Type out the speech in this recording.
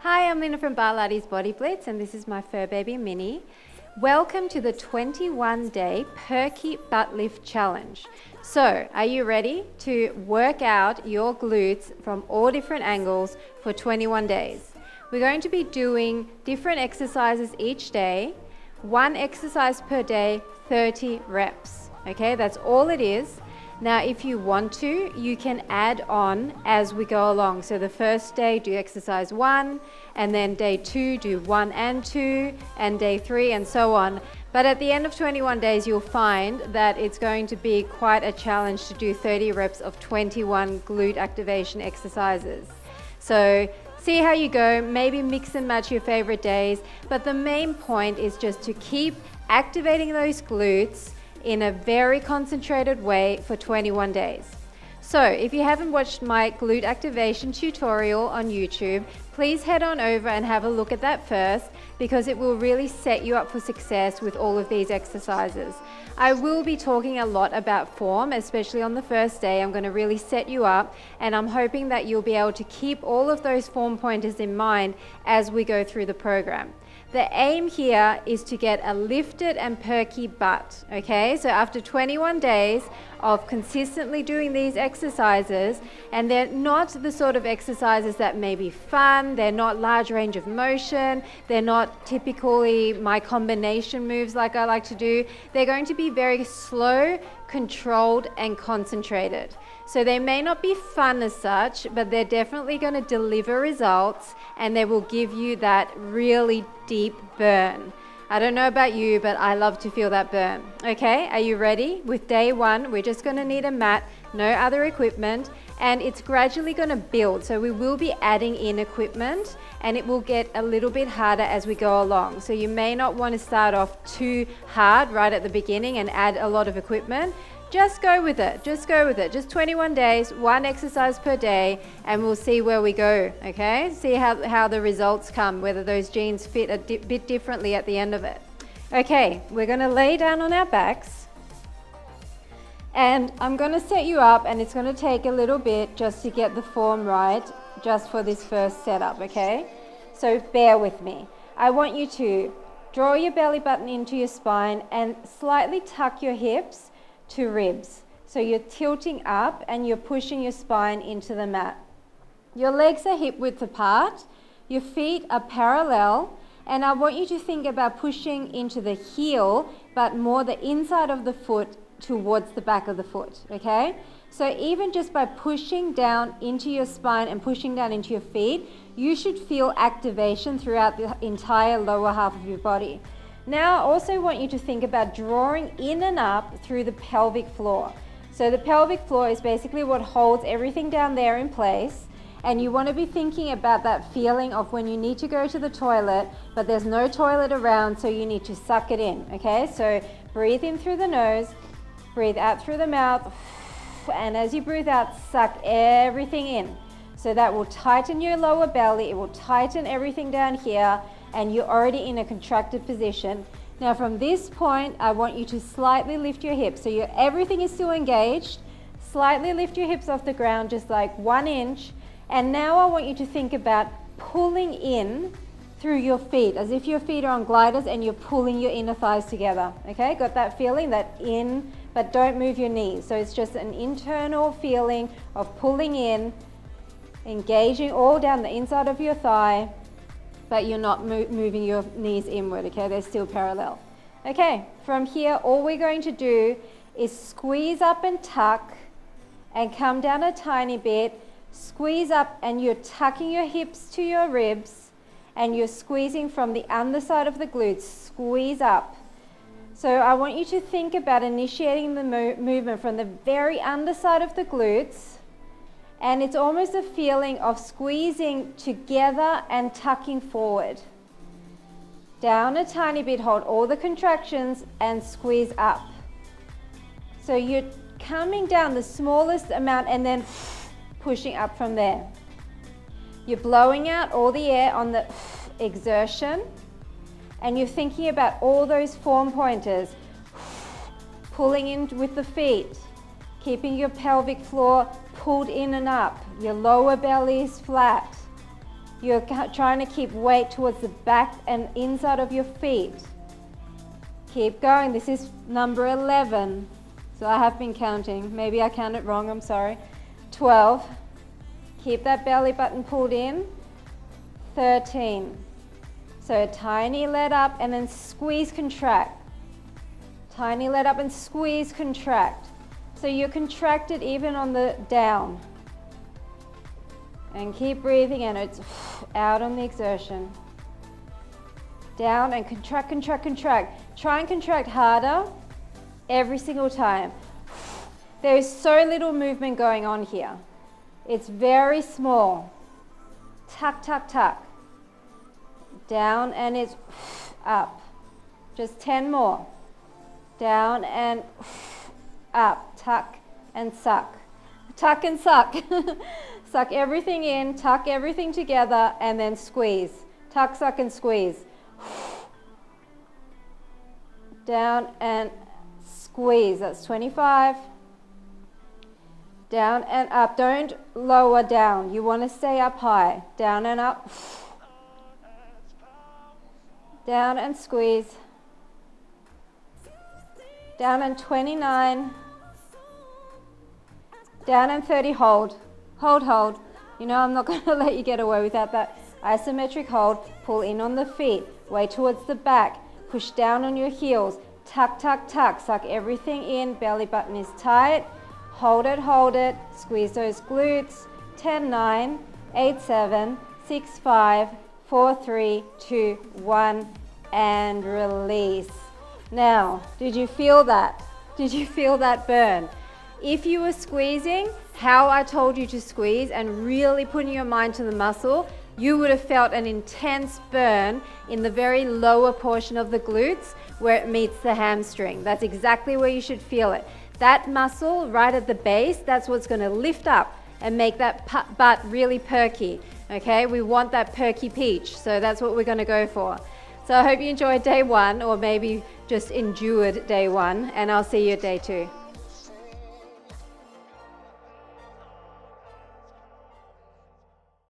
Hi, I'm Lina from Barlates Body Blitz, and this is my fur baby Minnie. Welcome to the 21-day Perky Butt Lift Challenge. So, are you ready to work out your glutes from all different angles for 21 days? We're going to be doing different exercises each day, one exercise per day, 30 reps. Okay, that's all it is. Now, if you want to, you can add on as we go along. So the first day, do exercise 1, and then day 2, do 1 and 2, and day 3, and so on. But at the end of 21 days, you'll find that it's going to be quite a challenge to do 30 reps of 21 glute activation exercises. So see how you go, maybe mix and match your favorite days, but the main point is just to keep activating those glutes in a very concentrated way for 21 days. So if you haven't watched my glute activation tutorial on YouTube, please head on over and have a look at that first, because it will really set you up for success with all of these exercises. I will be talking a lot about form, especially on the first day. I'm going to really set you up, and I'm hoping that you'll be able to keep all of those form pointers in mind as we go through the program. The aim here is to get a lifted and perky butt, okay? So after 21 days of consistently doing these exercises, and they're not the sort of exercises that may be fun, they're not large range of motion, they're not typically my combination moves like I like to do, they're going to be very slow, controlled, and concentrated. So they may not be fun as such, but they're definitely going to deliver results, and they will give you that really deep burn. I don't know about you, but I love to feel that burn. Okay, are you ready? With day 1, we're just going to need a mat, no other equipment, and it's gradually going to build. So we will be adding in equipment, and it will get a little bit harder as we go along. So you may not want to start off too hard right at the beginning and add a lot of equipment. Just go with it, just 21 days, 1 exercise per day, and we'll see where we go, okay? See how the results come, whether those jeans fit a bit differently at the end of it. Okay, we're gonna lay down on our backs, and I'm gonna set you up, and it's gonna take a little bit just to get the form right, just for this first setup, okay? So bear with me. I want you to draw your belly button into your spine and slightly tuck your hips to ribs. So you're tilting up and you're pushing your spine into the mat. Your legs are hip width apart, your feet are parallel, and I want you to think about pushing into the heel, but more the inside of the foot towards the back of the foot, okay? So even just by pushing down into your spine and pushing down into your feet, you should feel activation throughout the entire lower half of your body. Now I also want you to think about drawing in and up through the pelvic floor. So the pelvic floor is basically what holds everything down there in place, and you want to be thinking about that feeling of when you need to go to the toilet, but there's no toilet around, so you need to suck it in, okay? So breathe in through the nose, breathe out through the mouth, and as you breathe out, suck everything in. So that will tighten your lower belly, it will tighten everything down here, and you're already in a contracted position. Now from this point, I want you to slightly lift your hips. So everything is still engaged. Slightly lift your hips off the ground, just like 1 inch. And now I want you to think about pulling in through your feet, as if your feet are on gliders and you're pulling your inner thighs together. Okay, got that feeling, that in, but don't move your knees. So it's just an internal feeling of pulling in, engaging all down the inside of your thigh, but you're not moving your knees inward, okay? They're still parallel. Okay, from here, all we're going to do is squeeze up and tuck and come down a tiny bit, squeeze up, and you're tucking your hips to your ribs, and you're squeezing from the underside of the glutes, squeeze up. So I want you to think about initiating the movement from the very underside of the glutes, and it's almost a feeling of squeezing together and tucking forward. Down a tiny bit, hold all the contractions and squeeze up. So you're coming down the smallest amount and then pushing up from there. You're blowing out all the air on the exertion, and you're thinking about all those form pointers, pulling in with the feet, keeping your pelvic floor pulled in and up, your lower belly is flat, You're trying to keep weight towards the back and inside of your feet. Keep going. This is number 11. So I have been counting. Maybe I counted wrong, I'm sorry. 12. Keep that belly button pulled in. 13. So tiny let up and then squeeze, contract. Tiny let up and squeeze, contract. So you're contracted even on the down. And keep breathing in. It's out on the exertion. Down and contract, contract, contract. Try and contract harder every single time. There is so little movement going on here. It's very small. Tuck, tuck, tuck. Down and it's up. Just 10 more. Down and up. Tuck and suck. Tuck and suck. Suck everything in, tuck everything together, and then squeeze. Tuck, suck, and squeeze. Down and squeeze. That's 25. Down and up. Don't lower down. You want to stay up high. Down and up. Down and squeeze. Down and 29. Down and 30. Hold. Hold, hold. You know I'm not going to let you get away without that. Isometric hold. Pull in on the feet. Weight towards the back. Push down on your heels. Tuck, tuck, tuck. Suck everything in. Belly button is tight. Hold it, hold it. Squeeze those glutes. 10, 9, 8, 7, 6, 5, 4, 3, 2, 1, and release. Now, did you feel that? Did you feel that burn? If you were squeezing how I told you to squeeze and really putting your mind to the muscle, you would have felt an intense burn in the very lower portion of the glutes where it meets the hamstring. That's exactly where you should feel it. That muscle right at the base, that's what's going to lift up and make that butt really perky. Okay, we want that perky peach, so that's what we're going to go for. So I hope you enjoyed day 1, or maybe just endured day 1, and I'll see you at day 2.